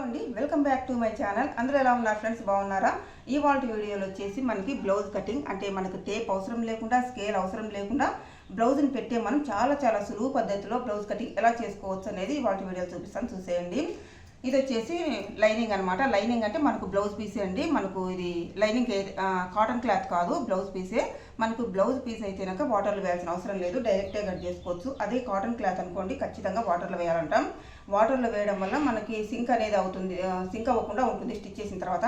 అండి, welcome back to my channel. అందరూ ఎలా ఉన్నారు ఫ్రెండ్స్? బాగున్నారా? ఇవాళ వీడియోలో వచ్చేసి మనకి బ్లౌజ్ కటింగ్ అంటే మనకు టేప్ అవసరం లేకుండా, స్కేల్ అవసరం లేకుండా బ్లౌజ్ని పెట్టే మనం చాలా సులువు పద్ధతిలో బ్లౌజ్ కటింగ్ ఎలా చేసుకోవచ్చు అనేది ఇవాళ వీడియోలో చూపిస్తాను, చూసేయండి. ఇది వచ్చేసి లైనింగ్ అనమాట. లైనింగ్ అంటే మనకు బ్లౌజ్ పీసే అండి. మనకు ఇది లైనింగ్ కాటన్ క్లాత్ కాదు, బ్లౌజ్ పీసే. మనకు బ్లౌజ్ పీస్ అయితేనాక వాటర్లో వేయాల్సిన అవసరం లేదు, డైరెక్ట్గా కట్ చేసుకోవచ్చు. అదే కాటన్ క్లాత్ అనుకోండి, ఖచ్చితంగా వాటర్లో వేయాలంటాం. వాటర్లో వేయడం వల్ల మనకి సింక్ అనేది అవుతుంది, సింక్ అవ్వకుండా ఉంటుంది స్టిచ్ చేసిన తర్వాత.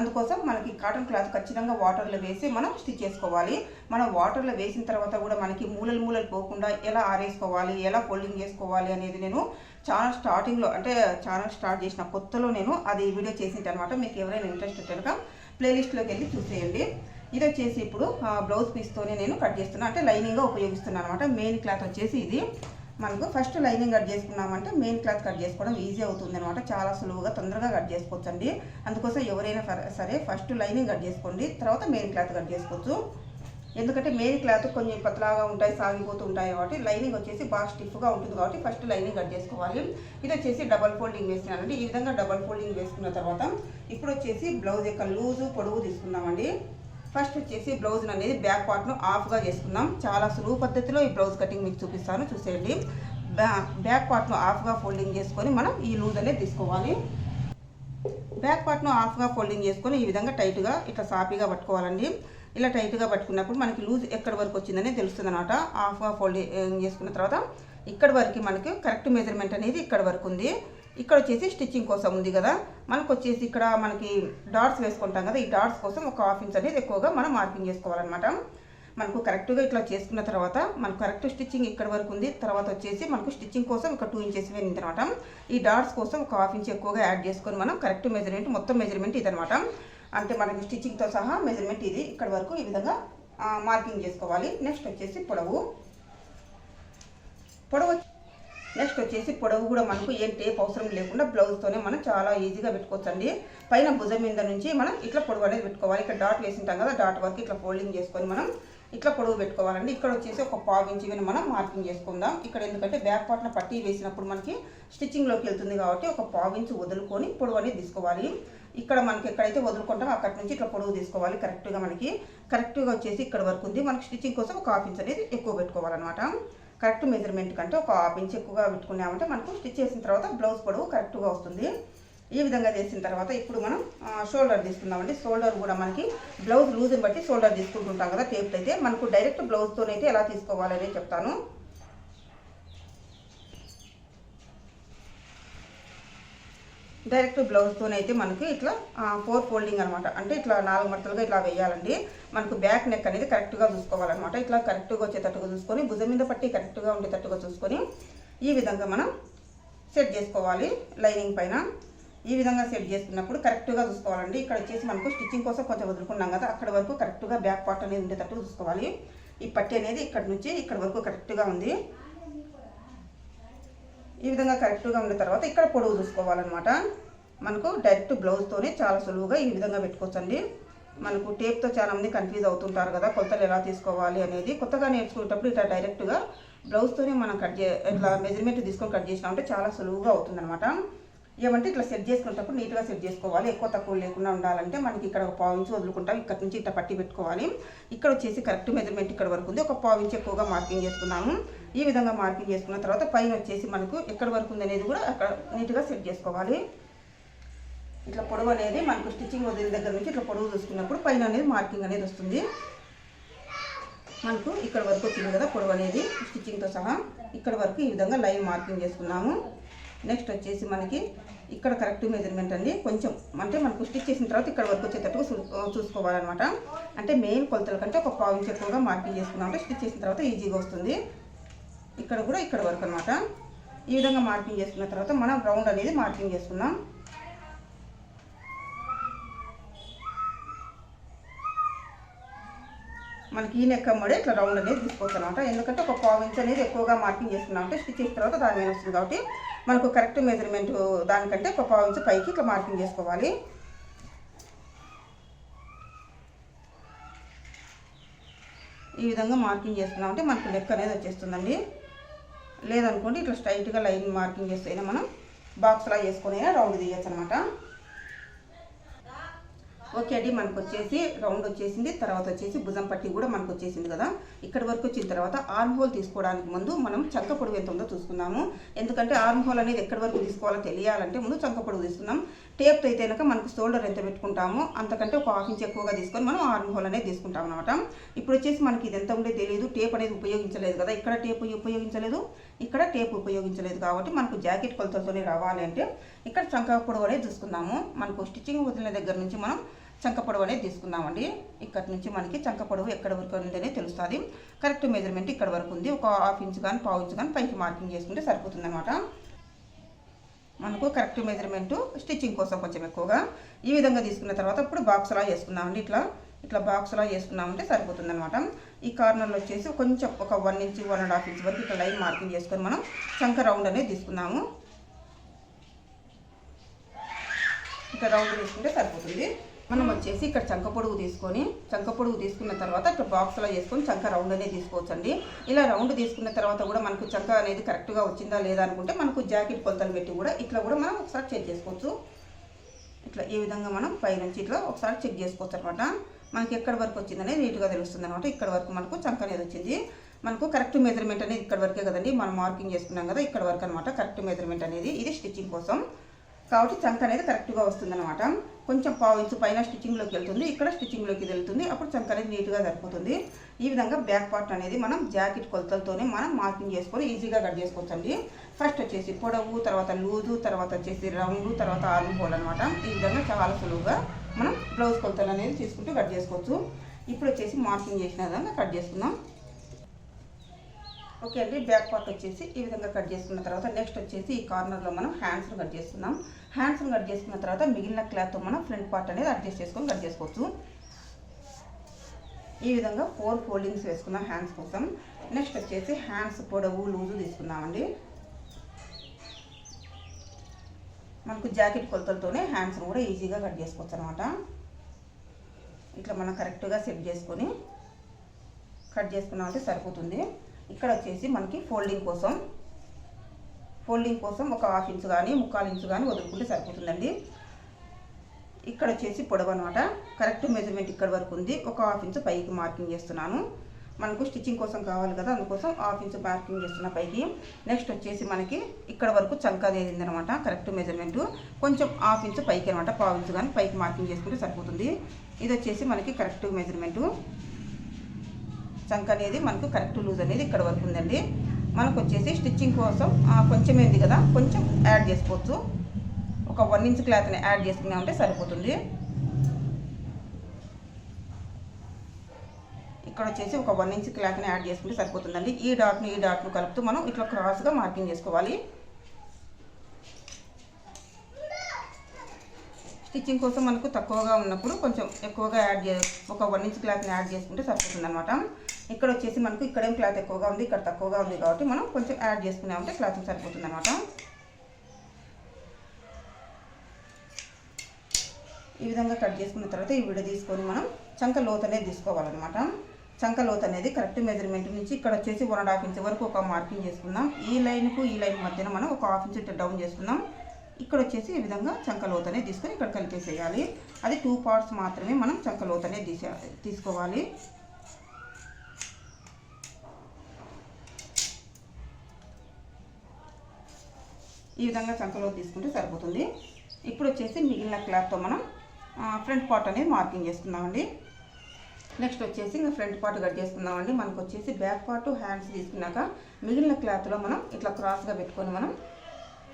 అందుకోసం మనకి కాటన్ క్లాత్ ఖచ్చితంగా వాటర్లో వేసి మనం స్టిచ్ చేసుకోవాలి. మనం వాటర్లో వేసిన తర్వాత కూడా మనకి మూలలు పోకుండా ఎలా ఆరేసుకోవాలి, ఎలా ఫోల్డింగ్ చేసుకోవాలి అనేది నేను ఛానల్ స్టార్టింగ్లో అంటే ఛానల్ స్టార్ట్ చేసిన కొత్తలో నేను అది వీడియో చేసింటే అనమాట. మీకు ఎవరైనా ఇంట్రెస్ట్ కనుక ప్లేలిస్ట్లోకి వెళ్ళి చూసేయండి. ఇది వచ్చేసి ఇప్పుడు బ్లౌజ్ పీస్తోనే నేను కట్ చేస్తున్నాను, అంటే లైనింగ్గా ఉపయోగిస్తున్నాను అనమాట. మెయిన్ క్లాత్ వచ్చేసి ఇది. మనకు ఫస్ట్ లైనింగ్ కట్ చేసుకున్నామంటే మెయిన్ క్లాత్ కట్ చేసుకోవడం ఈజీ అవుతుంది అనమాట. చాలా సులువుగా తొందరగా కట్ చేసుకోవచ్చు అండి. అందుకోసం ఎవరైనా సరే ఫస్ట్ లైనింగ్ కట్ చేసుకోండి, తర్వాత మెయిన్ క్లాత్ కట్ చేసుకోవచ్చు. ఎందుకంటే మెయిన్ క్లాత్ కొంచెం పతలాగా ఉంటాయి, సాగిపోతూ ఉంటాయి కాబట్టి. లైనింగ్ వచ్చేసి బాగా స్టిఫ్గా ఉంటుంది కాబట్టి ఫస్ట్ లైనింగ్ కట్ చేసుకోవాలి. ఇది వచ్చేసి డబల్ ఫోల్డింగ్ వేసినానండి. ఈ విధంగా డబల్ ఫోల్డింగ్ వేసుకున్న తర్వాత ఇప్పుడు వచ్చేసి బ్లౌజ్ యొక్క లూజు పొడవు తీసుకుందామండి. ఫస్ట్ వచ్చేసి బ్లౌజ్ అనేది బ్యాక్ పార్ట్ను ఆఫ్గా చేసుకుందాం. చాలా సులువు పద్ధతిలో ఈ బ్లౌజ్ కటింగ్ మీకు చూపిస్తాను, చూసేయండి. బ్యాక్ పార్ట్ను ఆఫ్గా ఫోల్డింగ్ చేసుకొని మనం ఈ లూజ్ అనేది తీసుకోవాలి. బ్యాక్ పార్ట్ను ఆఫ్గా ఫోల్డింగ్ చేసుకొని ఈ విధంగా టైట్గా ఇట్లా సాఫీగా పట్టుకోవాలండి. ఇలా టైట్గా పట్టుకున్నప్పుడు మనకి లూజ్ ఎక్కడి వరకు వచ్చిందనే తెలుస్తుంది అనమాట. ఆఫ్గా ఫోల్డింగ్ చేసుకున్న తర్వాత ఇక్కడి వరకు మనకి కరెక్ట్ మెజర్మెంట్ అనేది ఇక్కడ వరకు ఉంది. ఇక్కడ వచ్చేసి స్టిచ్చింగ్ కోసం ఉంది కదా, మనకు వచ్చేసి ఇక్కడ మనకి డాట్స్ వేసుకుంటాం కదా, ఈ డాట్స్ కోసం ఒక హాఫ్ ఇంచ్ అనేది ఎక్కువగా మనం మార్కింగ్ చేసుకోవాలన్నమాట. మనకు కరెక్ట్గా ఇట్లా చేసుకున్న తర్వాత మనకు కరెక్ట్ స్టిచ్చింగ్ ఇక్కడ వరకు ఉంది. తర్వాత వచ్చేసి మనకు స్టిచ్చింగ్ కోసం ఇక్కడ 2 ఇంచెస్ వేయింది అనమాట. ఈ డాట్స్ కోసం ఒక హాఫ్ ఇంచ్ ఎక్కువగా యాడ్ చేసుకొని మనం కరెక్ట్ మెజర్మెంట్, మొత్తం మెజర్మెంట్ ఇదనమాట. అంటే మనకి స్టిచ్చింగ్తో సహా మెజర్మెంట్ ఇది ఇక్కడ వరకు ఈ విధంగా మార్కింగ్ చేసుకోవాలి. నెక్స్ట్ వచ్చేసి పొడవు నెక్స్ట్ వచ్చేసి పొడవు కూడా మనకు ఏం టేప్ అవసరం లేకుండా బ్లౌజ్తోనే మనం చాలా ఈజీగా పెట్టుకోవచ్చు అండి. పైన భుజం మీద నుంచి మనం ఇట్లా పొడవు అనేది పెట్టుకోవాలి. ఇక్కడ డాట్ వేసింటాం కదా, డాట్ వరకు ఇట్లా ఫోల్డింగ్ చేసుకొని మనం ఇట్లా పొడవు పెట్టుకోవాలండి. ఇక్కడ వచ్చేసి ఒక 1/2 ఇంచ్ మనం మార్కింగ్ చేసుకుందాం. ఇక్కడ ఎందుకంటే బ్యాక్ పార్ట్న పట్టీ వేసినప్పుడు మనకి స్టిచ్చింగ్లోకి వెళ్తుంది కాబట్టి ఒక 1/2 ఇంచ్ వదులుకొని పొడవు అనేది తీసుకోవాలి. ఇక్కడ మనకి ఎక్కడైతే వదులుకుంటామో అక్కడి నుంచి ఇట్లా పొడవు తీసుకోవాలి. కరెక్ట్గా వచ్చేసి ఇక్కడ వరకు ఉంది. మనకి స్టిచ్చింగ్ కోసం ఒక 1/2 ఇంచ్ అనేది ఎక్కువ పెట్టుకోవాలన్నమాట. కరెక్ట్ మెజర్మెంట్ కంటే ఒక 1/2 ఇంచ్ ఎక్కువగా పెట్టుకున్నామంటే మనకు స్టిచ్ చేసిన తర్వాత బ్లౌజ్ పొడవు కరెక్ట్గా వస్తుంది. ఈ విధంగా చేసిన తర్వాత ఇప్పుడు మనం షోల్డర్ తీసుకుందామండి. షోల్డర్ కూడా మనకి బ్లౌజ్ లూజ్ని బట్టి షోల్డర్ తీసుకుంటుంటాం కదా టేప్ అయితే. మనకు డైరెక్ట్ బ్లౌజ్తోనైతే ఎలా తీసుకోవాలని చెప్తాను. డైరెక్ట్ బ్లౌజ్తోనైతే మనకి ఇట్లా 4 ఫోల్డింగ్ అనమాట. అంటే ఇట్లా 4 మడతలుగా ఇట్లా వేయాలండి. మనకు బ్యాక్ నెక్ అనేది కరెక్ట్గా చూసుకోవాలన్నమాట. ఇట్లా కరెక్ట్గా వచ్చేటట్టుగా చూసుకొని భుజం మీద పట్టి కరెక్ట్గా ఉండేటట్టుగా చూసుకొని ఈ విధంగా మనం సెట్ చేసుకోవాలి. లైనింగ్ పైన ఈ విధంగా సెట్ చేసుకున్నప్పుడు కరెక్ట్గా చూసుకోవాలండి. ఇక్కడ వచ్చేసి మనకు స్టిచ్చింగ్ కోసం కొంచెం వదులుకున్నాం కదా, అక్కడ వరకు కరెక్ట్గా బ్యాక్ పార్ట్ అనేది ఉండేటట్టుగా చూసుకోవాలి. ఈ పట్టి అనేది ఇక్కడ నుంచి ఇక్కడ వరకు కరెక్ట్గా ఉంది. ఈ విధంగా కరెక్ట్గా ఉన్న తర్వాత ఇక్కడ పొడవు చూసుకోవాలన్నమాట. మనకు డైరెక్ట్ బ్లౌజ్తోనే చాలా సులువుగా ఈ విధంగా పెట్టుకోవచ్చండి. మనకు టేప్తో చాలామంది కన్ఫ్యూజ్ అవుతుంటారు కదా, కొలతలు ఎలా తీసుకోవాలి అనేది. కొత్తగా నేర్చుకునేటప్పుడు ఇట్లా డైరెక్ట్గా బ్లౌజ్తోనే మనం ఇట్లా మెజర్మెంట్ తీసుకొని కట్ చేసినామంటే చాలా సులువుగా అవుతుందన్నమాట. ఏమంటే ఇట్లా సెట్ చేసుకునేటప్పుడు నీట్గా సెట్ చేసుకోవాలి. ఎక్కువ తక్కువ లేకుండా ఉండాలంటే మనకి ఇక్కడ ఒక 1/2 ఇంచ్ వదులుకుంటాం, ఇక్కడ నుంచి ఇట్లా పట్టి పెట్టుకోవాలి. ఇక్కడ వచ్చేసి కరెక్ట్ మెజర్మెంట్ ఇక్కడ వరకు ఉంది. ఒక 1/2 ఇంచ్ ఎక్కువగా మార్కింగ్ చేసుకున్నాము. ఈ విధంగా మార్కింగ్ చేసుకున్న తర్వాత పైన వచ్చేసి మనకు ఎక్కడ వరకు ఉంది అనేది కూడా అక్కడ నీట్గా సెట్ చేసుకోవాలి. ఇట్లా పొడవు అనేది మనకు స్టిచ్చింగ్ వదిలిన దగ్గర నుంచి ఇట్లా పొడవు చూసుకున్నప్పుడు పైన అనేది మార్కింగ్ అనేది వస్తుంది. మనకు ఇక్కడ వరకు వచ్చింది కదా పొడవు అనేది స్టిచ్చింగ్తో సహా. ఇక్కడ వరకు ఈ విధంగా లైన్ మార్కింగ్ చేసుకున్నాము. నెక్స్ట్ వచ్చేసి మనకి ఇక్కడ కరెక్ట్ మెజర్మెంట్ అండి. కొంచెం అంటే మనకు స్టిచ్ చేసిన తర్వాత ఇక్కడ వరకు వచ్చేటట్టుగా చూసుకోవాలన్నమాట. అంటే మెయిన్ కొలతల కంటే ఒక 1/2 ఇంచ్ ఎక్కువగా మార్కింగ్ చేసుకున్నామంటే స్టిచ్ చేసిన తర్వాత ఈజీగా వస్తుంది. ఇక్కడ కూడా ఇక్కడ వరకు అనమాట. ఈ విధంగా మార్కింగ్ చేసుకున్న తర్వాత మనం రౌండ్ అనేది మార్కింగ్ చేసుకున్నాం. మనకి ఈ నెక్ అమ్మడే ఇట్లా రౌండ్ అనేది తీసుకోవచ్చు అనమాట. ఎందుకంటే ఒక 1/2 ఇంచ్ అనేది ఎక్కువగా మార్కింగ్ చేసుకున్నామంటే స్టిచ్ చేసిన తర్వాత దాని మీద వస్తుంది కాబట్టి మనకు కరెక్ట్ మెజర్మెంట్ దానికంటే ఒక 1/2 ఇంచ్ పైకి ఇట్లా మార్కింగ్ చేసుకోవాలి. ఈ విధంగా మార్కింగ్ చేసుకున్నామంటే మనకు నెక్ అనేది వచ్చేస్తుందండి. లేదనుకోండి ఇట్లా స్ట్రైట్గా లైన్ మార్కింగ్ చేస్తేనే మనం బాక్స్లా వేసుకొని రౌండ్ తీయచ్చు అనమాట. ఓకే అండి, మనకు వచ్చేసి రౌండ్ వచ్చేసింది. తర్వాత వచ్చేసి భుజం పట్టి కూడా మనకు వచ్చేసింది కదా. ఇక్కడ వరకు వచ్చిన తర్వాత ఆర్మ్ హోల్ తీసుకోవడానికి ముందు మనం చంక పొడవు ఎంత ఉందో చూసుకున్నాము. ఎందుకంటే ఆర్మ్ హోల్ అనేది ఎక్కడి వరకు తీసుకోవాలో తెలియాలంటే ముందు చంక పొడవు తీసుకున్నాం. టేప్ అయితే కనుక మనకు షోల్డర్ ఎంత పెట్టుకుంటామో అంతకంటే ఒక హాఫ్ ఇంచ్ ఎక్కువగా తీసుకొని మనం ఆర్మ్ హోల్ అనేది తీసుకుంటాం అనమాట. ఇప్పుడు వచ్చేసి మనకి ఇది ఎంత ఉండే తెలియదు, టేప్ అనేది ఉపయోగించలేదు కదా. ఇక్కడ టేప్ ఉపయోగించలేదు, ఇక్కడ టేప్ ఉపయోగించలేదు కాబట్టి మనకు జాకెట్ కొలతలతోనే రావాలి అంటే ఇక్కడ చంక పొడవు అనేది చూసుకున్నాము. మనకు స్టిచ్చింగ్ వదిలిన దగ్గర నుంచి మనం చంక పొడవు అనేది తీసుకున్నామండి. ఇక్కడ నుంచి మనకి చంక పొడవు ఎక్కడ వరకు ఉందనే తెలుస్తుంది. కరెక్ట్ మెజర్మెంట్ ఇక్కడ వరకు ఉంది. ఒక హాఫ్ ఇంచ్ కానీ పావు ఇంచ్ కానీ పైకి మార్కింగ్ చేసుకుంటే సరిపోతుంది అనమాట. మనకు కరెక్ట్ మెజర్మెంట్ స్టిచ్చింగ్ కోసం కొంచెం ఎక్కువగా ఈ విధంగా తీసుకున్న తర్వాత ఇప్పుడు బాక్స్లా వేసుకున్నామండి. ఇట్లా బాక్స్లా వేసుకున్నామంటే సరిపోతుంది అనమాట. ఈ కార్నర్లో వచ్చేసి కొంచెం ఒక 1 ఇంచ్ 1.5 ఇంచ్ వరకు ఇట్లా లైన్ మార్కింగ్ చేసుకొని మనం చంక రౌండ్ అనేది తీసుకున్నాము. ఇట్లా రౌండ్ తీసుకుంటే సరిపోతుంది. మనం వచ్చేసి ఇక్కడ చంక పొడుగు తీసుకున్న తర్వాత ఇట్లా బాక్స్లో వేసుకొని చంక రౌండ్ అనేది తీసుకోవచ్చండి. ఇలా రౌండ్ తీసుకున్న తర్వాత కూడా మనకు చంక అనేది కరెక్ట్గా వచ్చిందా లేదా అనుకుంటే మనకు జాకెట్ కొలతలు పెట్టి కూడా ఇట్లా కూడా మనం ఒకసారి చెక్ చేసుకోవచ్చు. ఇట్లా ఈ విధంగా మనం పైనుంచి ఇట్లా ఒకసారి చెక్ చేసుకోవచ్చు అనమాట. మనకి ఎక్కడి వరకు వచ్చిందనేది నీట్గా తెలుస్తుంది అనమాట. ఇక్కడ వరకు మనకు చంక అనేది వచ్చింది. మనకు కరెక్ట్ మెజర్మెంట్ అనేది ఇక్కడ వరకే కదండి, మనం మార్కింగ్ చేసుకున్నాం కదా, ఇక్కడ వరకు అనమాట కరెక్ట్ మెజర్మెంట్ అనేది. ఇది స్టిచ్చింగ్ కోసం కాబట్టి చంక అనేది కరెక్ట్గా వస్తుంది అనమాట. కొంచెం పావు ఇంచు పైన స్టిచ్చింగ్లోకి వెళ్తుంది, ఇక్కడ స్టిచ్చింగ్లోకి వెళ్తుంది. అప్పుడు చంక అనేది నీట్గా సరిపోతుంది. ఈ విధంగా బ్యాక్ పార్ట్ అనేది మనం జాకెట్ కొలతలతోనే మనం మార్కింగ్ చేసుకొని ఈజీగా కట్ చేసుకోవచ్చు అండి. ఫస్ట్ వచ్చేసి పొడవు, తర్వాత లూజు, తర్వాత వచ్చేసి రౌండ్, తర్వాత ఆర్మ్ హోల్ అనమాట. ఈ విధంగా చాలా సులువుగా మనం బ్లౌజ్ కొలతలు అనేది తీసుకుంటూ కట్ చేసుకోవచ్చు. ఇప్పుడు వచ్చేసి మార్కింగ్ చేసిన విధంగా కట్ చేసుకుందాం. ఓకే అండి, బ్యాక్ పార్ట్ వచ్చేసి ఈ విధంగా కట్ చేసుకున్న తర్వాత నెక్స్ట్ వచ్చేసి ఈ కార్నర్లో మనం హ్యాండ్స్ని కట్ చేసుకుందాం. హ్యాండ్స్ని కట్ చేసుకున్న తర్వాత మిగిలిన క్లాత్తో మనం ఫ్రంట్ పార్ట్ అనేది అడ్జస్ట్ చేసుకొని కట్ చేసుకోవచ్చు. ఈ విధంగా 4 ఫోల్డింగ్స్ వేసుకున్నాం హ్యాండ్స్ కోసం. నెక్స్ట్ వచ్చేసి హ్యాండ్స్ పొడవు లూజు తీసుకున్నామండి. మనకు జాకెట్ కొలతలతోనే హ్యాండ్స్ని కూడా ఈజీగా కట్ చేసుకోవచ్చు అనమాట. ఇట్లా మనం కరెక్ట్గా సెట్ చేసుకొని కట్ చేసుకున్నామంటే సరిపోతుంది. ఇక్కడ వచ్చేసి మనకి ఫోల్డింగ్ కోసం ఒక హాఫ్ ఇంచ్ కానీ 3/4 ఇంచ్ కానీ వదులుకుంటే సరిపోతుందండి. ఇక్కడ వచ్చేసి పొడవు అనమాట. కరెక్ట్ మెజర్మెంట్ ఇక్కడ వరకు ఉంది. ఒక హాఫ్ ఇంచ్ పైకి మార్కింగ్ చేస్తున్నాను. మనకు స్టిచ్చింగ్ కోసం కావాలి కదా, అందుకోసం హాఫ్ ఇంచ్ మార్కింగ్ చేస్తున్న పైకి. నెక్స్ట్ వచ్చేసి మనకి ఇక్కడ వరకు చంక అనేది అనమాట. కరెక్ట్ మెజర్మెంట్ కొంచెం హాఫ్ ఇంచ్ పైకి అనమాట, పావు ఇంచ్ కానీ పైకి మార్కింగ్ చేసుకుంటే సరిపోతుంది. ఇది వచ్చేసి మనకి కరెక్ట్ మెజర్మెంటు. చంక అనేది మనకు కరెక్ట్ లూజ్ అనేది ఇక్కడ వరకు ఉందండి. మనకు వచ్చేసి స్టిచ్చింగ్ కోసం కొంచెం ఏంది కదా, కొంచెం యాడ్ చేసుకోవచ్చు. ఒక 1 ఇంచ్ క్లాత్ని యాడ్ చేసుకున్నామంటే సరిపోతుంది. ఇక్కడ వచ్చేసి ఒక 1 ఇంచ్ క్లాత్ని యాడ్ చేసుకుంటే సరిపోతుందండి. ఈ డాట్ను కలుపుతూ మనం ఇట్లా క్రాస్గా మార్కింగ్ చేసుకోవాలి. స్టిచ్చింగ్ కోసం మనకు తక్కువగా ఉన్నప్పుడు కొంచెం ఎక్కువగా ఒక 1 ఇంచ్ క్లాత్ని యాడ్ చేసుకుంటే సరిపోతుంది అనమాట. ఇక్కడ వచ్చేసి మనకు ఇక్కడేం క్లాత్ ఎక్కువగా ఉంది, ఇక్కడ తక్కువగా ఉంది కాబట్టి మనం కొంచెం యాడ్ చేసుకున్నామంటే క్లాత్ సరిపోతుంది అనమాట. ఈ విధంగా కట్ చేసుకున్న తర్వాత ఈ విడ తీసుకొని మనం చంక లోత్ అనేది తీసుకోవాలన్నమాట. చంక లోత్ అనేది కరెక్ట్ మెజర్మెంట్ నుంచి ఇక్కడ వచ్చేసి 1.5 ఇంచ్ వరకు ఒక మార్కింగ్ చేసుకుందాం. ఈ లైన్కు ఈ లైన్ మధ్యన మనం ఒక హాఫ్ ఇంచ్ డౌన్ చేసుకుందాం. ఇక్కడ వచ్చేసి ఈ విధంగా చంక లోత్ అనేది తీసుకొని ఇక్కడ కలిపేసేయాలి. అది 2 పార్ట్స్ మాత్రమే మనం చంక లోత్ అనేది తీసుకోవాలి. ఈ విధంగా చంక లోత్ తీసుకుంటే సరిపోతుంది. ఇప్పుడు వచ్చేసి మిగిలిన క్లాత్తో మనం ఫ్రంట్ పార్ట్ అనేది మార్కింగ్ చేసుకుందామండి. నెక్స్ట్ వచ్చేసి ఇంకా ఫ్రంట్ పార్ట్ కట్ చేసుకుందామండి. మనకు వచ్చేసి బ్యాక్ పార్ట్ హ్యాండ్స్ తీసుకున్నాక మిగిలిన క్లాత్లో మనం ఇట్లా క్రాస్గా పెట్టుకొని మనం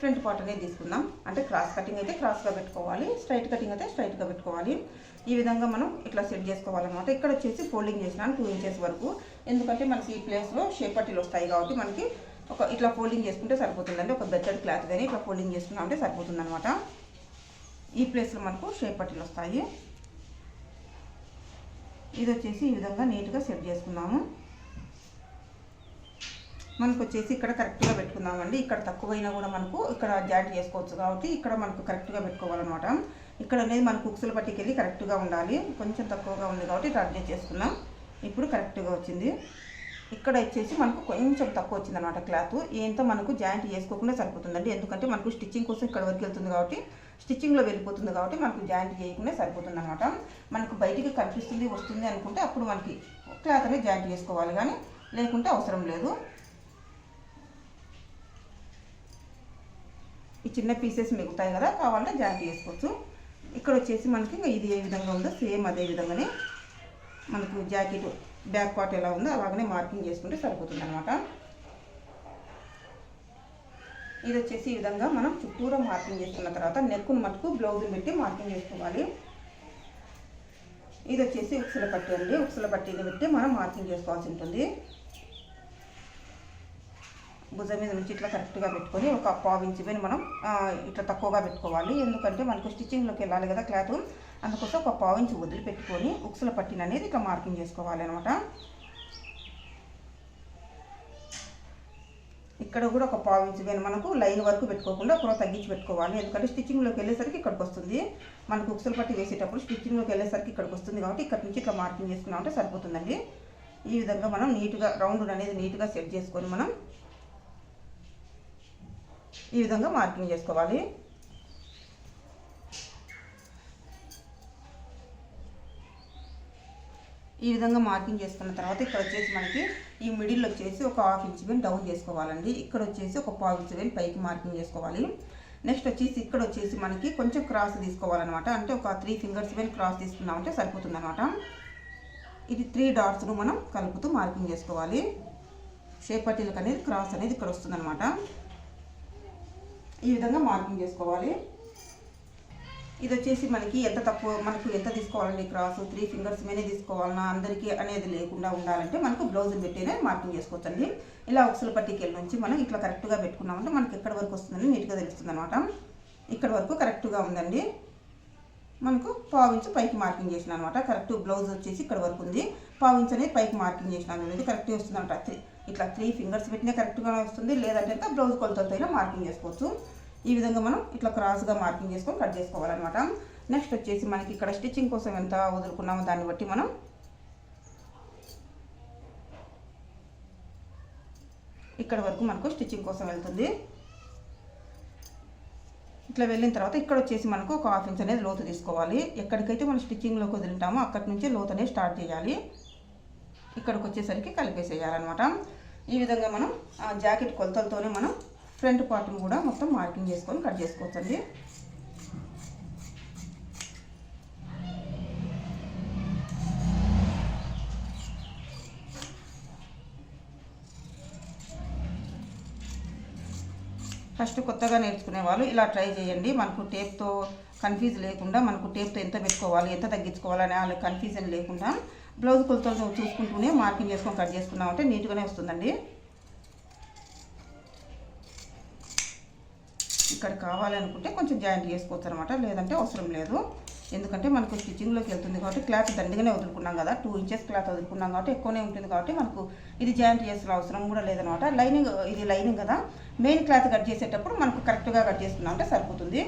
ఫ్రంట్ పార్ట్ అనేది తీసుకుందాం. అంటే క్రాస్ కటింగ్ అయితే క్రాస్గా పెట్టుకోవాలి, స్ట్రైట్ కటింగ్ అయితే స్ట్రైట్గా పెట్టుకోవాలి. ఈ విధంగా మనం ఇట్లా సెట్ చేసుకోవాలన్నమాట. ఇక్కడ వచ్చేసి ఫోల్డింగ్ చేసినాను 2 ఇంచెస్ వరకు. ఎందుకంటే మనకి ఈ ప్లేస్లో షేప్ పట్టీలు వస్తాయి కాబట్టి మనకి ఇట్లా ఫోల్డింగ్ చేసుకుంటే సరిపోతుందండి. ఒక బెత్తడి క్లాత్ కానీ ఇట్లా ఫోల్డింగ్ చేసుకున్నామంటే సరిపోతుంది అనమాట. ఈ ప్లేస్లో మనకు షేప్ పట్టీలు వస్తాయి. ఇది వచ్చేసి ఈ విధంగా నీట్గా సెట్ చేసుకున్నాము. మనకు వచ్చేసి ఇక్కడ కరెక్ట్గా పెట్టుకుందామండి. ఇక్కడ తక్కువైనా కూడా మనకు ఇక్కడ జాయింట్ చేసుకోవచ్చు కాబట్టి ఇక్కడ మనకు కరెక్ట్గా పెట్టుకోవాలన్నమాట. ఇక్కడ అనేది మనకు ఉక్సుల పట్టికి వెళ్ళి కరెక్ట్గా ఉండాలి. కొంచెం తక్కువగా ఉంది కాబట్టి ఇట్లా అడ్జస్ట్ చేసుకున్నాం. ఇప్పుడు కరెక్ట్గా వచ్చింది. ఇక్కడ వచ్చేసి మనకు కొంచెం తక్కువ వచ్చిందనమాట క్లాత్. ఏంతో మనకు జాయింట్ చేసుకోకుండా సరిపోతుందండి. ఎందుకంటే మనకు స్టిచ్చింగ్ కోసం ఇక్కడ వరకు వెళ్తుంది కాబట్టి, స్టిచ్చింగ్లో వెళ్ళిపోతుంది కాబట్టి మనకు జాయింట్ చేయకుండా సరిపోతుంది అనమాట. మనకు బయటికి కనిపిస్తుంది వస్తుంది అనుకుంటే అప్పుడు మనకి క్లాత్ అనేది జాయింట్ చేసుకోవాలి, కానీ లేకుంటే అవసరం లేదు. ఈ చిన్న పీసెస్ మిగుతాయి కదా, కావాలంటే జాయింట్ చేసుకోవచ్చు. ఇక్కడ వచ్చేసి మనకి ఇంకా ఇది ఏ విధంగా ఉందో సేమ్ అదే విధంగానే మనకు జాకెట్ బ్యాక్ పార్ట్ ఎలా ఉందో అలాగనే మార్కింగ్ చేసుకుంటే సరిపోతుంది అనమాట. ఇది వచ్చేసి ఈ విధంగా మనం చుట్టూరా మార్కింగ్ చేసుకున్న తర్వాత నెక్కును మటుకు బ్లౌజ్ పెట్టి మార్కింగ్ చేసుకోవాలి. ఇది వచ్చేసి ఉక్సుల పట్టి అండి. ఉక్సుల పట్టీని పెట్టి మనం మార్కింగ్ చేసుకోవాల్సి ఉంటుంది. భుజం మీద నుంచి ఇట్లా కరెక్ట్గా పెట్టుకొని ఒక 1/2 ఇంచ్ పైన మనం ఇట్లా తక్కువగా పెట్టుకోవాలి. ఎందుకంటే మనకు స్టిచ్చింగ్లోకి వెళ్ళాలి కదా క్లాత్, అందుకోసం ఒక 1/2 ఇంచ్ వదిలిపెట్టుకొని ఉక్సుల పట్టీని అనేది ఇట్లా మార్కింగ్ చేసుకోవాలి అనమాట. ఇక్కడ కూడా ఒక 1/2 ఇంచ్ పైన మనకు లైన్ వరకు పెట్టుకోకుండా ఒక తగ్గించి పెట్టుకోవాలి. ఎందుకంటే స్టిచ్చింగ్లోకి వెళ్ళేసరికి ఇక్కడికి వస్తుంది. మనకు ఉక్సుల పట్టి వేసేటప్పుడు స్టిచ్చింగ్లోకి వెళ్ళేసరికి ఇక్కడికి వస్తుంది కాబట్టి ఇక్కడ నుంచి ఇట్లా మార్కింగ్ చేసుకున్నామంటే సరిపోతుందండి. ఈ విధంగా మనం నీట్గా రౌండ్ అనేది నీట్గా సెట్ చేసుకొని మనం ఈ విధంగా మార్కింగ్ చేసుకోవాలి. ఈ విధంగా మార్కింగ్ చేసుకున్న తర్వాత ఇక్కడ వచ్చేసి మనకి ఈ మిడిల్ వచ్చేసి ఒక 1/2 ఇంచ్ పైన డౌన్ చేసుకోవాలండి. ఇక్కడ వచ్చేసి ఒక 1/4 ఇంచ్ పైన పైకి మార్కింగ్ చేసుకోవాలి. నెక్స్ట్ వచ్చేసి ఇక్కడ వచ్చేసి మనకి కొంచెం క్రాస్ తీసుకోవాలన్నమాట. అంటే ఒక 3 ఫింగర్స్ పైన క్రాస్ తీసుకున్నామంటే సరిపోతుంది అనమాట. ఇది 3 డాట్స్ను మనం కలుపుతూ మార్కింగ్ చేసుకోవాలి. షేప్ పట్టీలకు అనేది క్రాస్ అనేది ఇక్కడ వస్తుందన్నమాట. ఈ విధంగా మార్కింగ్ చేసుకోవాలి. ఇది వచ్చేసి మనకి మనకు ఎంత తీసుకోవాలండి క్రాస్ 3 ఫింగర్స్ మీదే తీసుకోవాలన్నా అందరికీ అనేది లేకుండా ఉండాలంటే మనకు బ్లౌజ్ పెట్టేనే మార్కింగ్ చేసుకోవచ్చండి. ఇలా ఉక్సుల పట్టీకి నుంచి మనం ఇట్లా కరెక్ట్గా పెట్టుకున్నామంటే మనకి ఎక్కడి వరకు వస్తుందని నీట్గా తెలుస్తుంది అనమాట. ఇక్కడ వరకు కరెక్ట్గా ఉందండి. మనకు 1/2 ఇంచ్ పైకి మార్కింగ్ చేసిన అనమాట. కరెక్ట్ బ్లౌజ్ వచ్చేసి ఇక్కడ వరకు ఉంది. 1/2 ఇంచ్ అనేది పైకి మార్కింగ్ చేసినాను అనేది కరెక్ట్గా వస్తుంది అనమాట. ఇట్లా 3 ఫింగర్స్ పెట్టినా కరెక్ట్గా వస్తుంది. లేదంటే బ్లౌజ్ కొలతలతో అయినా మార్కింగ్ చేసుకోవచ్చు. ఈ విధంగా మనం ఇట్లా క్రాస్గా మార్కింగ్ చేసుకొని కట్ చేసుకోవాలన్నమాట. నెక్స్ట్ వచ్చేసి మనకి ఇక్కడ స్టిచ్చింగ్ కోసం ఎంత వదులుకున్నామో దాన్ని బట్టి మనం ఇక్కడ వరకు మనకు స్టిచ్చింగ్ కోసం వెళ్తుంది. ఇట్లా వెళ్ళిన తర్వాత ఇక్కడ వచ్చేసి మనకు ఒక 1/2 ఇంచ్ అనేది లోతు తీసుకోవాలి. ఎక్కడికైతే మనం స్టిచ్చింగ్లోకి వదులుంటామో అక్కడి నుంచి లోతు అనేది స్టార్ట్ చేయాలి. ఇక్కడికి వచ్చేసరికి కలిపేసేయాలన్నమాట. ఈ విధంగా మనం జాకెట్ కొలతలతోనే మనం ఫ్రంట్ పార్ట్ని కూడా మొత్తం మార్కింగ్ చేసుకొని కట్ చేసుకోవచ్చండి. ఫస్ట్ కొత్తగా నేర్చుకునే వాళ్ళు ఇలా ట్రై చేయండి. మనకు టేప్తో కన్ఫ్యూజ్ లేకుండా, మనకు టేప్తో ఎంత పెట్టుకోవాలి ఎంత తగ్గించుకోవాలి అనే వాళ్ళకి కన్ఫ్యూజన్ లేకుండా బ్లౌజ్ కొలతలు చూసుకుంటూనే మార్కింగ్ చేసుకొని కట్ చేసుకున్నామంటే నీట్గానే వస్తుందండి. ఇక్కడ కావాలనుకుంటే కొంచెం జాయింట్ చేసుకోవచ్చు అనమాట, లేదంటే అవసరం లేదు. ఎందుకంటే మనకు స్టిచ్చింగ్లోకి వెళ్తుంది కాబట్టి క్లాత్ దండిగానే వదులుకున్నాం కదా, 2 ఇంచెస్ క్లాత్ వదులుకున్నాం కాబట్టి ఎక్కువనే ఉంటుంది కాబట్టి మనకు ఇది జాయింట్ చేసిన అవసరం కూడా లేదనమాట. ఇది లైనింగ్ కదా, మెయిన్ క్లాత్ కట్ చేసేటప్పుడు మనకు కరెక్ట్గా కట్ చేసుకున్నాం అంటే సరిపోతుంది.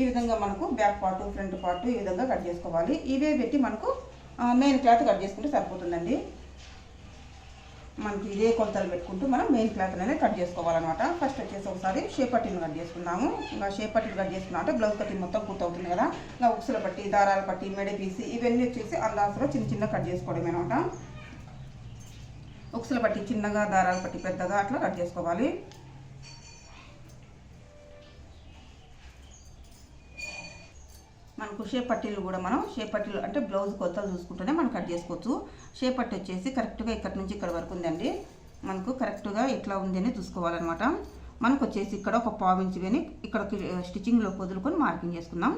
ఈ విధంగా మనకు బ్యాక్ పార్ట్ ఫ్రంట్ పార్ట్ ఈ విధంగా కట్ చేసుకోవాలి. ఇవే పెట్టి మనకు మెయిన్ క్లాత్ కట్ చేసుకుంటే సరిపోతుందండి. మనకి ఇదే కొలతలు పెట్టుకుంటూ మనం మెయిన్ క్లాత్ అనేది కట్ చేసుకోవాలన్నమాట. ఫస్ట్ వచ్చేసి ఒకసారి షేప్ పట్టీని కట్ చేసుకుందాము. ఇంకా షేప్ పట్టీని కట్ చేసుకున్నాం అంటే బ్లౌజ్ కటింగ్ మొత్తం పూర్తవుతుంది కదా. ఇంకా ఉక్సుల పట్టి, దారాల పట్టి, మెడ పీసి ఇవన్నీ వచ్చేసి అందాసులో చిన్న కట్ చేసుకోవడమే అనమాట. ఉక్సుల పట్టి చిన్నగా, దారాల పట్టి పెద్దగా అట్లా కట్ చేసుకోవాలి. మనకు షేప్ పట్టీలు కూడా మనం షేప్ పట్టీలు అంటే బ్లౌజ్ కొలతలు చూసుకుంటూనే మనం కట్ చేసుకోవచ్చు. షేప్ పట్టి వచ్చేసి కరెక్ట్గా ఇక్కడ నుంచి ఇక్కడ వరకు ఉందండి. మనకు కరెక్ట్గా ఎట్లా ఉంది అని చూసుకోవాలన్నమాట. మనకు వచ్చేసి ఇక్కడ ఒక 1/2 ఇంచ్ వేని ఇక్కడ స్టిచ్చింగ్లో వదులుకొని మార్కింగ్ చేసుకుందాం.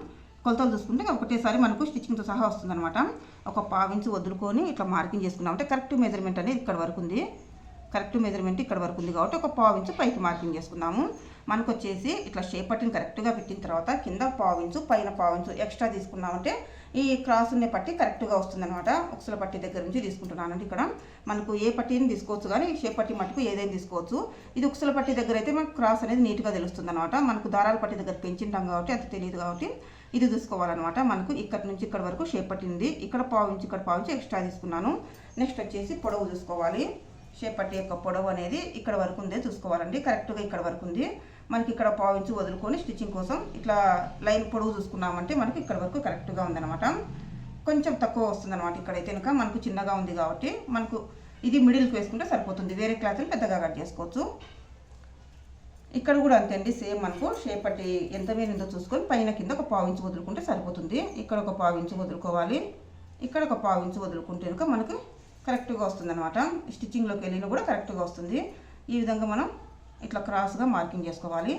కొలతలు చూసుకుంటే ఒకటేసారి మనకు స్టిచ్చింగ్తో సహా వస్తుందన్నమాట. ఒక 1/2 ఇంచ్ వదులుకొని ఇట్లా మార్కింగ్ చేసుకున్నాం అంటే కరెక్ట్ మెజర్మెంట్ అనేది ఇక్కడ వరకు ఉంది. కరెక్ట్ మెజర్మెంట్ ఇక్కడ వరకు ఉంది కాబట్టి ఒక 1/2 ఇంచ్ పైకి మార్కింగ్ చేసుకున్నాము. మనకు వచ్చేసి ఇట్లా షేప్ పట్టిని కరెక్ట్గా పెట్టిన తర్వాత కింద 1/2 ఇంచ్ పైన 1/2 ఇంచ్ ఎక్స్ట్రా తీసుకున్నామంటే ఈ క్రాస్ ఉన్న పట్టి కరెక్ట్గా వస్తుందన్నమాట. ఉక్సుల పట్టి దగ్గర నుంచి తీసుకుంటున్నానండి. ఇక్కడ మనకు ఏ పట్టీని తీసుకోవచ్చు, కానీ షేప్ పట్టి మట్టుకు ఏదైనా తీసుకోవచ్చు. ఇది ఉక్సుల పట్టి దగ్గర అయితే మనకు క్రాస్ అనేది నీట్గా తెలుస్తుంది అనమాట. మనకు దారాల పట్టి దగ్గర పెంచింటాం కాబట్టి అంత తెలియదు కాబట్టి ఇది చూసుకోవాలన్నమాట. మనకు ఇక్కడ నుంచి ఇక్కడ వరకు షేప్ పట్టింది. ఇక్కడ 1/2 ఇంచ్ ఇక్కడ 1/2 ఇంచ్ ఎక్స్ట్రా తీసుకున్నాను. నెక్స్ట్ వచ్చేసి పొడవు చూసుకోవాలి. షేప్ పట్టి యొక్క పొడవు అనేది ఇక్కడ వరకు ఉందే చూసుకోవాలండి. కరెక్ట్గా ఇక్కడ వరకు ఉంది. మనకి ఇక్కడ పావించి వదులుకొని స్టిచ్చింగ్ కోసం ఇట్లా లైన్ పొడవు చూసుకున్నామంటే మనకి ఇక్కడ వరకు కరెక్ట్గా ఉందన్నమాట. కొంచెం తక్కువ వస్తుందన్నమాట. ఇక్కడైతే కనుక మనకు చిన్నగా ఉంది కాబట్టి మనకు ఇది మిడిల్కి వేసుకుంటే సరిపోతుంది. వేరే క్లాత్ని పెద్దగా కట్ చేసుకోవచ్చు. ఇక్కడ కూడా అంతే అండి, సేమ్ మనకు షేప్ పట్టి ఎంత మీరిందో చూసుకొని పైన కింద ఒక పావించి వదులుకుంటే సరిపోతుంది. ఇక్కడ ఒక పావించి వదులుకోవాలి, ఇక్కడ ఒక పావించి వదులుకుంటే కనుక మనకు కరెక్ట్గా వస్తుందన్నమాట. స్టిచ్చింగ్లోకి వెళ్ళినా కూడా కరెక్ట్గా వస్తుంది. ఈ విధంగా మనం ఇట్లా క్రాస్గా మార్కింగ్ చేసుకోవాలి.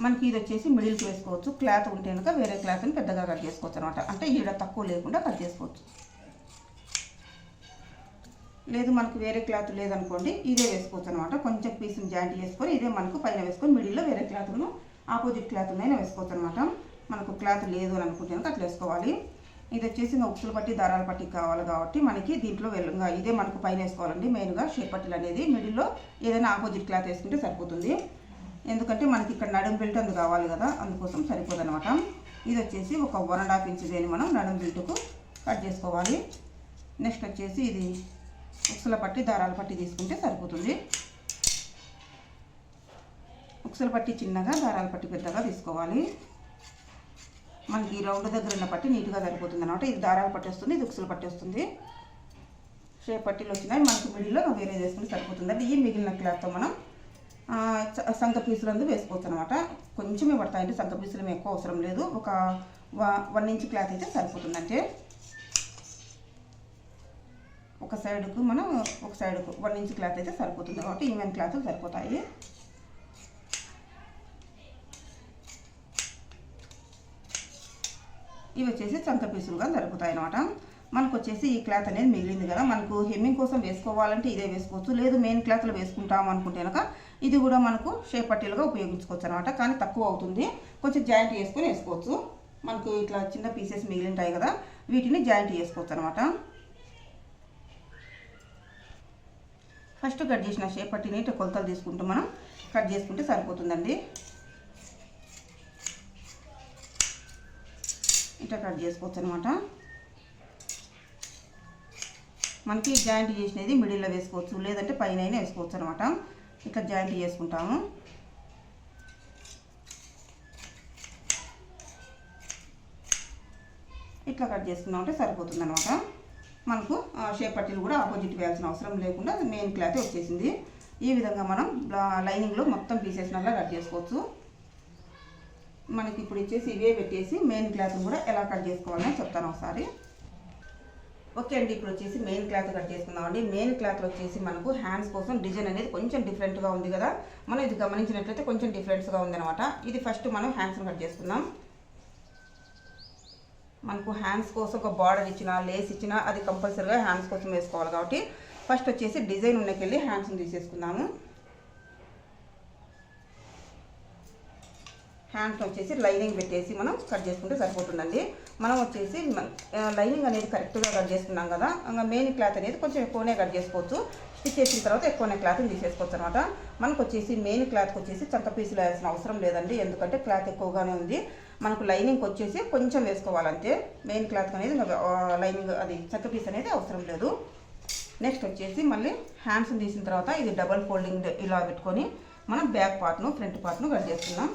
మనకి ఇది వచ్చేసి మిడిల్కి వేసుకోవచ్చు. క్లాత్ ఉంటే కనుక వేరే క్లాత్ని పెద్దగా కట్ చేసుకోవచ్చు అనమాట. అంటే ఈడ తక్కువ లేకుండా కట్ చేసుకోవచ్చు. లేదు మనకు వేరే క్లాత్ లేదనుకోండి, ఇదే వేసుకోవచ్చు అనమాట. కొంచెం పీస్ని జాయింట్ చేసుకొని ఇదే మనకు పైన వేసుకొని మిడిల్లో వేరే క్లాత్ను ఆపోజిట్ క్లాత్ ఉన్నాయని వేసుకోవచ్చు అనమాట. మనకు క్లాత్ లేదు అని అనుకుంటే కనుక అట్లా వేసుకోవాలి. ఇది వచ్చేసి ఇంకా ఉక్సులు పట్టి దారాల పట్టి కావాలి కాబట్టి మనకి దీంట్లో వెళ్ళంగా ఇదే మనకు పైన వేసుకోవాలండి. మెయిన్గా షేప్ పట్టీలు అనేది మిడిల్లో ఏదైనా ఆపోజిట్ క్లాత్ వేసుకుంటే సరిపోతుంది. ఎందుకంటే మనకి ఇక్కడ నడుం బెల్ట్ అందు కావాలి కదా, అందుకోసం సరిపోదనమాట. ఇది వచ్చేసి ఒక 1.5 ఇంచ్ దేని మనం నడుం బెల్ట్కు కట్ చేసుకోవాలి. నెక్స్ట్ వచ్చేసి ఇది ఉక్సుల పట్టి దారాల పట్టి తీసుకుంటే సరిపోతుంది. ఉక్సుల పట్టి చిన్నగా దారాల పట్టి పెద్దగా తీసుకోవాలి. మనకి రౌండ్ దగ్గర ఉన్న పట్టి నీట్గా సరిపోతుంది అనమాట. ఇది దారాలు పట్టి వస్తుంది, ఇది ఉక్సులు పట్టి వస్తుంది. షేప్ పట్టీలు వచ్చినాయి మనకు మిడిల్లో వేరే వేసుకుంటే సరిపోతుంది. అంటే ఈ మిగిలిన క్లాత్తో మనం సంక పీసులందు వేసుకోవచ్చు అనమాట. కొంచెమే పడతాయంటే సంక పీసులు ఎక్కువ అవసరం లేదు. ఒక 1 ఇంచ్ క్లాత్ అయితే సరిపోతుంది. అంటే ఒక సైడ్కు 1 ఇంచ్ క్లాత్ అయితే సరిపోతుంది కాబట్టి ఈవెన్ క్లాత్లు సరిపోతాయి. ఇవి వచ్చేసి చంక పీసులుగా సరిపోతాయి అనమాట. మనకు వచ్చేసి ఈ క్లాత్ అనేది మిగిలింది కదా, మనకు హెమ్మింగ్ కోసం వేసుకోవాలంటే ఇదే వేసుకోవచ్చు. లేదు మెయిన్ క్లాత్లో వేసుకుంటాం అనుకుంటే కనుక ఇది కూడా మనకు షేప్ పట్టీలుగా ఉపయోగించుకోవచ్చు అనమాట. కానీ తక్కువ అవుతుంది, కొంచెం జాయింట్ చేసుకొని వేసుకోవచ్చు. మనకు ఇట్లా చిన్న పీసెస్ మిగిలింటాయి కదా, వీటిని జాయింట్ చేసుకోవచ్చు అనమాట. ఫస్ట్ కట్ చేసిన షేప్ పట్టీని ఇట్లా కొలతలు తీసుకుంటూ మనం కట్ చేసుకుంటే సరిపోతుందండి. ఇట్లా కట్ చేసుకోవచ్చు అనమాట. మనకి జాయింట్ చేసినది మిడిల్లో వేసుకోవచ్చు, లేదంటే పైన అయినా వేసుకోవచ్చు అనమాట. ఇట్లా జాయింట్ చేసుకుంటాము. ఇట్లా కట్ చేసుకున్నామంటే సరిపోతుంది అనమాట. మనకు షేప్ పట్టీలు కూడా ఆపోజిట్ వేయాల్సిన అవసరం లేకుండా మెయిన్ క్లాత్ వచ్చేసింది. ఈ విధంగా మనం లైనింగ్లో మొత్తం పీసెస్ నల్లా కట్ చేసుకోవచ్చు. మనకి ఇప్పుడు ఇచ్చేసి ఇవే పెట్టేసి మెయిన్ క్లాత్ కూడా ఎలా కట్ చేసుకోవాలని చెప్తాను ఒకసారి. ఓకే అండి, ఇప్పుడు వచ్చేసి మెయిన్ క్లాత్ కట్ చేసుకుందామండి. మెయిన్ క్లాత్లో వచ్చేసి మనకు హ్యాండ్స్ కోసం డిజైన్ అనేది కొంచెం డిఫరెంట్గా ఉంది కదా, మనం ఇది గమనించినట్లయితే కొంచెం డిఫరెంట్గా ఉంది అనమాట. ఇది ఫస్ట్ మనం హ్యాండ్స్ని కట్ చేసుకుందాం. మనకు హ్యాండ్స్ కోసం ఒక బార్డర్ ఇచ్చినా లేస్ ఇచ్చినా అది కంపల్సరీగా హ్యాండ్స్ కోసం వేసుకోవాలి కాబట్టి ఫస్ట్ వచ్చేసి డిజైన్ ఉన్నకెళ్ళి హ్యాండ్స్ని తీసేసుకుందాము. హ్యాండ్స్ వచ్చేసి లైనింగ్ పెట్టేసి మనం కట్ చేసుకుంటే సరిపోతుందండి. మనం వచ్చేసి లైనింగ్ అనేది కరెక్ట్గా కట్ చేసుకున్నాం కదా, ఇంకా మెయిన్ క్లాత్ అనేది కొంచెం ఎక్కువనే కట్ చేసుకోవచ్చు. స్టిచ్ చేసిన తర్వాత ఎక్కువనే క్లాత్ని తీసేసుకోవచ్చు అనమాట. మనకు వచ్చేసి మెయిన్ క్లాత్కి వచ్చేసి చంక పీసులు వేయాల్సిన అవసరం లేదండి, ఎందుకంటే క్లాత్ ఎక్కువగానే ఉంది. మనకు లైనింగ్కి వచ్చేసి కొంచెం వేసుకోవాలంటే మెయిన్ క్లాత్ అనేది లైనింగ్ అది చంక పీస్ అనేది అవసరం లేదు. నెక్స్ట్ వచ్చేసి మళ్ళీ హ్యాండ్స్ని తీసిన తర్వాత ఇది డబల్ ఫోల్డింగ్ ఇలా పెట్టుకొని మనం బ్యాక్ పార్ట్ను ఫ్రంట్ పార్ట్ను కట్ చేసుకున్నాం.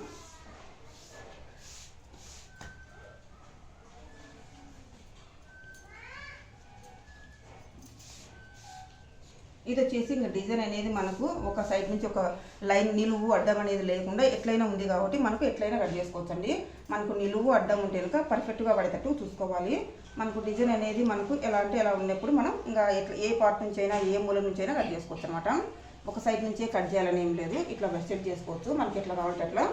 ఇది వచ్చేసి ఇంకా డిజైన్ అనేది మనకు ఒక సైడ్ నుంచి ఒక లైన్ నిలువు అడ్డం అనేది లేకుండా ఎట్లయినా ఉంది కాబట్టి మనకు ఎట్లయినా కట్ చేసుకోవచ్చు అండి. మనకు నిలువు అడ్డం ఉంటే కనుక పర్ఫెక్ట్గా పడేటట్టు చూసుకోవాలి. మనకు డిజైన్ అనేది మనకు ఎలా అంటే ఎలా ఉన్నప్పుడు మనం ఇంకా ఎట్లా ఏ పార్ట్ నుంచి అయినా ఏ మూల నుంచి అయినా కట్ చేసుకోవచ్చు అనమాట. ఒక సైడ్ నుంచే కట్ చేయాలని ఏం లేదు, ఇట్లా సెట్ చేసుకోవచ్చు. మనకి ఎట్లా కావాలంటే అట్లా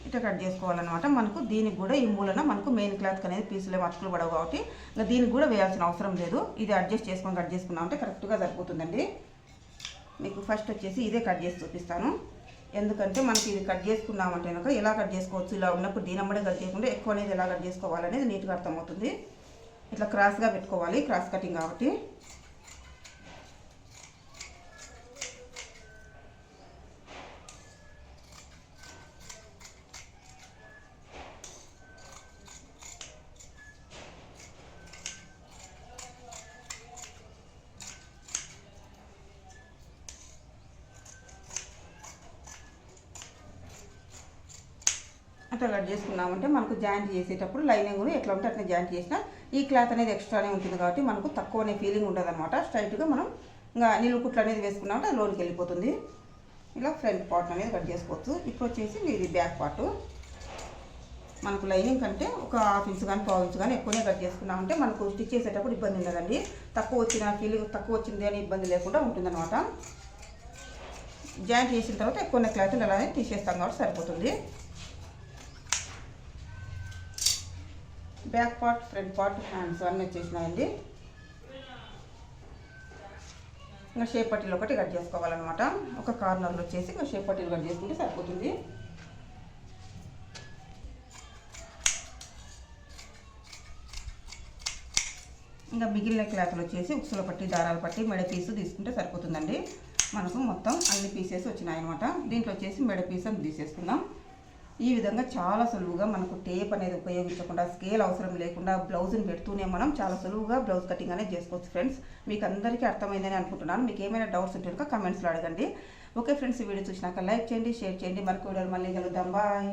ఇట్లా కట్ చేసుకోవాలన్నమాట. మనకు దీనికి కూడా ఈ మూలన మనకు మెయిన్ క్లాత్ అనేది పీసులే మతుకులు పడవు కాబట్టి ఇంకా దీనికి కూడా వేయాల్సిన అవసరం లేదు. ఇది అడ్జస్ట్ చేసుకొని కట్ చేసుకున్నామంటే కరెక్ట్గా సరిపోతుందండి. మీకు ఫస్ట్ వచ్చేసి ఇదే కట్ చేసి చూపిస్తాను. ఎందుకంటే మనకి ఇది కట్ చేసుకున్నామంటే కనుక ఎలా కట్ చేసుకోవచ్చు, ఇలా ఉన్నప్పుడు దీని అమ్మడే కట్ చేయకుండా ఎక్కువ అనేది ఎలా కట్ చేసుకోవాలనేది నీట్గా అర్థమవుతుంది. ఇట్లా క్రాస్గా పెట్టుకోవాలి, క్రాస్ కటింగ్ కాబట్టి. అట్లా కట్ చేసుకున్నామంటే మనకు జాయింట్ చేసేటప్పుడు లైనింగ్ కూడా ఎట్లా ఉంటే అట్లా జాయింట్ చేసినా ఈ క్లాత్ అనేది ఎక్స్ట్రానే ఉంటుంది కాబట్టి మనకు తక్కువ అనే ఫీలింగ్ ఉంటుంది అనమాట. స్ట్రైట్గా మనం ఇంకా నిలువు కుట్లు అనేది వేసుకున్నామంటే అది లోనికి వెళ్ళిపోతుంది. ఇలా ఫ్రంట్ పార్ట్ అనేది కట్ చేసుకోవచ్చు. ఇప్పుడు వచ్చేసి ఇది బ్యాక్ పార్ట్. మనకు లైనింగ్ కంటే ఒక హాఫ్ ఇంచ్ కానీ పావు ఇంచ్ కానీ ఎక్కువనే కట్ చేసుకున్నామంటే మనకు స్టిచ్ చేసేటప్పుడు ఇబ్బంది ఉండదండి. తక్కువ వచ్చిన ఫీలింగ్ తక్కువ వచ్చింది అని ఇబ్బంది లేకుండా ఉంటుందన్నమాట. జాయింట్ చేసిన తర్వాత ఎక్కువ క్లాత్ అలానే తీసేస్తాం కాబట్టి సరిపోతుంది. Back part, front part, hands అన్నీ వచ్చేసినాయండి. ఇంకా షేప్ పట్టీలు ఒకటి కట్ చేసుకోవాలన్నమాట. ఒక కార్నర్లో వచ్చేసి ఇంకా షేప్ పట్టీలు కట్ చేసుకుంటే సరిపోతుంది. ఇంకా మిగిలిన క్లాత్లు వచ్చేసి ఉక్సుల పట్టి, దారాల పట్టి, మెడ పీసు తీసుకుంటే సరిపోతుందండి. మనకు మొత్తం అన్ని పీసెస్ వచ్చినాయన్నమాట. దీంట్లో వచ్చేసి మెడ పీస్ అని తీసేసుకుందాం. ఈ విధంగా చాలా సులువుగా మనకు టేప్ అనేది ఉపయోగించకుండా, స్కేల్ అవసరం లేకుండా బ్లౌజ్ని పెడుతూనే మనం చాలా సులువుగా బ్లౌజ్ కటింగ్ అనేది చేసుకోవచ్చు ఫ్రెండ్స్. మీకు అందరికీ అర్థమైందని అనుకుంటున్నాను. మీకు ఏమైనా డౌట్స్ ఉంటే కనుక కమెంట్స్లో అడగండి. ఓకే ఫ్రెండ్స్, ఈ వీడియో చూసినాక లైక్ చేయండి, షేర్ చేయండి. మరొక వీడియోలో మళ్ళీ కలుద్దాం. బాయ్.